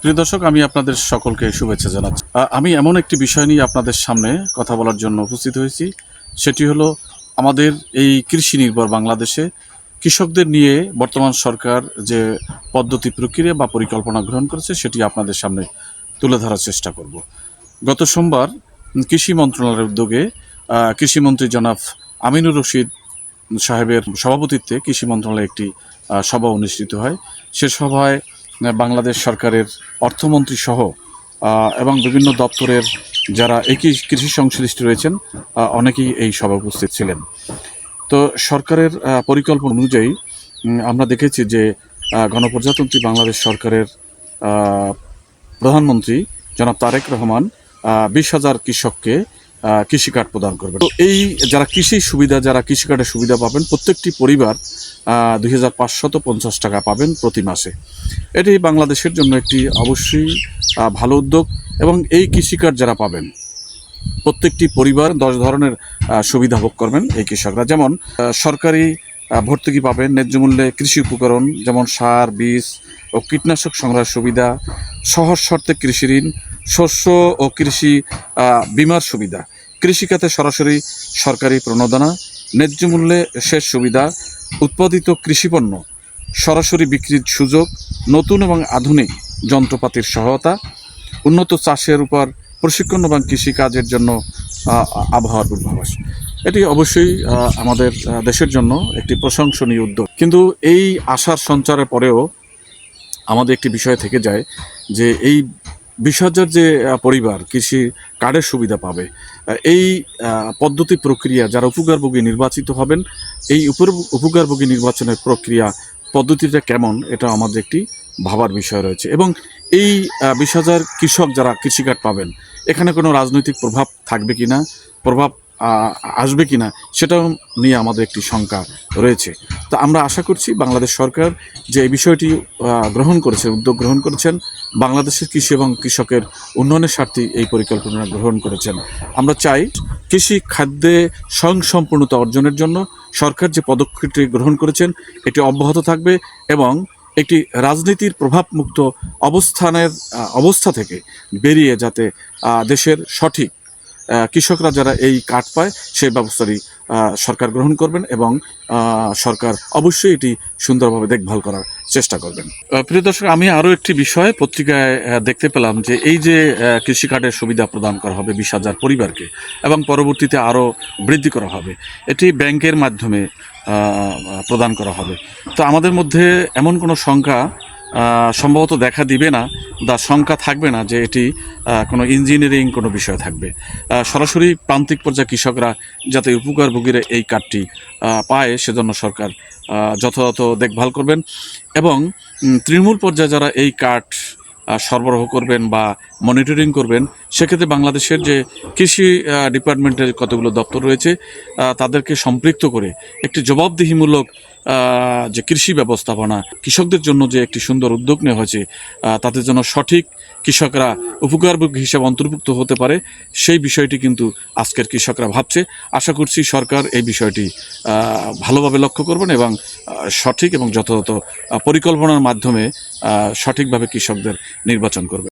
প্রিয় দর্শক, আমি আপনাদের সকলকে শুভেচ্ছা জানাচ্ছি। আমি এমন একটি বিষয় নিয়ে আপনাদের সামনে কথা বলার জন্য উপস্থিত হয়েছি। সেটি হলো আমাদের এই কৃষি নির্ভর বাংলাদেশে কৃষকদের নিয়ে বর্তমান সরকার যে পদ্ধতি প্রক্রিয়া বা পরিকল্পনা গ্রহণ করেছে সেটি আপনাদের সামনে তুলে ধরার চেষ্টা করব। গত সোমবার কৃষি মন্ত্রণালয়ের উদ্যোগে কৃষিমন্ত্রী জনাব আমিনুর রশিদ সাহেবের সভাপতিত্বে কৃষি মন্ত্রণালয়ে একটি সভা অনুষ্ঠিত হয়। সে সভায় বাংলাদেশ সরকারের অর্থমন্ত্রী সহ এবং বিভিন্ন দপ্তরের যারা একই কৃষি সংশ্লিষ্ট রয়েছেন অনেকেই এই সভায় উপস্থিত ছিলেন। তো সরকারের পরিকল্পনা অনুযায়ী আমরা দেখেছি যে গণপ্রজাতন্ত্রী বাংলাদেশ সরকারের প্রধানমন্ত্রী জনাব তারেক রহমান 20,000 কৃষককে কৃষি কার্ড প্রদান করবেন। তো এই যারা কৃষি কার্ডের সুবিধা পাবেন প্রত্যেকটি পরিবার 2,550 টাকা পাবেন প্রতি মাসে। এটি বাংলাদেশের জন্য একটি অবশ্যই ভালো উদ্যোগ এবং এই কৃষি কার্ড যারা পাবেন প্রত্যেকটি পরিবার 10 ধরনের সুবিধা ভোগ করবেন এই কৃষকরা। যেমন সরকারি ভর্তুকি পাবেন, ন্যায্য মূল্যে কৃষি উপকরণ যেমন সার, বীজ ও কীটনাশক সংগ্রহের সুবিধা, সহজ শর্তে কৃষি ঋণ, শস্য ও কৃষি বীমার সুবিধা, কৃষিখাতে সরাসরি সরকারি প্রণোদনা, ন্যায্য মূল্যে সেচ সুবিধা, উৎপাদিত কৃষিপণ্য সরাসরি বিক্রির সুযোগ, নতুন এবং আধুনিক যন্ত্রপাতির সহায়তা, উন্নত চাষের উপর প্রশিক্ষণ এবং কৃষিকাজের জন্য আবহাওয়ার পূর্বাভাস। এটি অবশ্যই আমাদের দেশের জন্য একটি প্রশংসনীয় উদ্যোগ। কিন্তু এই আশার সঞ্চারের পরেও আমাদের একটি বিষয় থেকে যায় যে এই 20,000 যে পরিবার কৃষি কার্ডের সুবিধা পাবে, এই পদ্ধতি প্রক্রিয়া যারা উপকারভোগী নির্বাচিত হবেন, এই উপকারভোগী নির্বাচনের প্রক্রিয়া পদ্ধতিটা কেমন, এটা আমাদের একটি ভাবার বিষয় রয়েছে। এবং এই 20,000 কৃষক যারা কৃষি কার্ড পাবেন, এখানে কোনো রাজনৈতিক প্রভাব থাকবে কিনা, প্রভাব আসবে কিনা, সেটাও নিয়ে আমাদের একটি শঙ্কা রয়েছে। তো আমরা আশা করছি বাংলাদেশ সরকার যে এই বিষয়টি উদ্যোগ গ্রহণ করেছেন, বাংলাদেশের কৃষি এবং কৃষকের উন্নয়নের স্বার্থে এই পরিকল্পনা গ্রহণ করেছেন। আমরা চাই কৃষি খাদ্যে স্বয়ংসম্পূর্ণতা অর্জনের জন্য সরকার যে পদক্ষেপটি গ্রহণ করেছেন এটি অব্যাহত থাকবে এবং একটি রাজনীতির প্রভাবমুক্ত অবস্থা থেকে বেরিয়ে যাতে দেশের সঠিক কৃষকরা যারা এই কার্ড পায় সেই ব্যবস্থাটি সরকার গ্রহণ করবেন এবং সরকার অবশ্যই এটি সুন্দরভাবে দেখভাল করার চেষ্টা করবেন। প্রিয় দর্শক, আমি আরও একটি বিষয় পত্রিকায় দেখতে পেলাম যে এই যে কৃষি কার্ডের সুবিধা প্রদান করা হবে 20,000 পরিবারকে এবং পরবর্তীতে আরও বৃদ্ধি করা হবে, এটি ব্যাংকের মাধ্যমে প্রদান করা হবে। তো আমাদের মধ্যে এমন কোনো শঙ্কা সম্ভবত দেখা দিবে না, শঙ্কা থাকবে না যে এটি কোনো ইঞ্জিনিয়ারিং কোনো বিষয় থাকবে। সরাসরি প্রান্তিক পর্যায়ে কৃষকরা যাতে উপকারভোগীরা এই কার্ডটি পায় সেজন্য সরকার যথাযথ দেখভাল করবেন এবং তৃণমূল পর্যায়ে যারা এই কার্ড সরবরাহ করবেন বা মনিটরিং করবেন, সেক্ষেত্রে বাংলাদেশের যে কৃষি ডিপার্টমেন্টের কতগুলো দপ্তর রয়েছে তাদেরকে সম্পৃক্ত করে একটি জবাবদিহিমূলক যে কৃষি ব্যবস্থাপনা কৃষকদের জন্য যে একটি সুন্দর উদ্যোগ নেওয়া হয়েছে, তাদের জন্য সঠিক কৃষকরা উপকারভোগী হিসাবে অন্তর্ভুক্ত হতে পারে, সেই বিষয়টি কিন্তু আজকের কৃষকরা ভাবছে। আশা করছি সরকার এই বিষয়টি ভালোভাবে লক্ষ্য করবেন এবং সঠিক এবং যথাযথ পরিকল্পনার মাধ্যমে সঠিকভাবে কৃষকদের নির্বাচন করবে।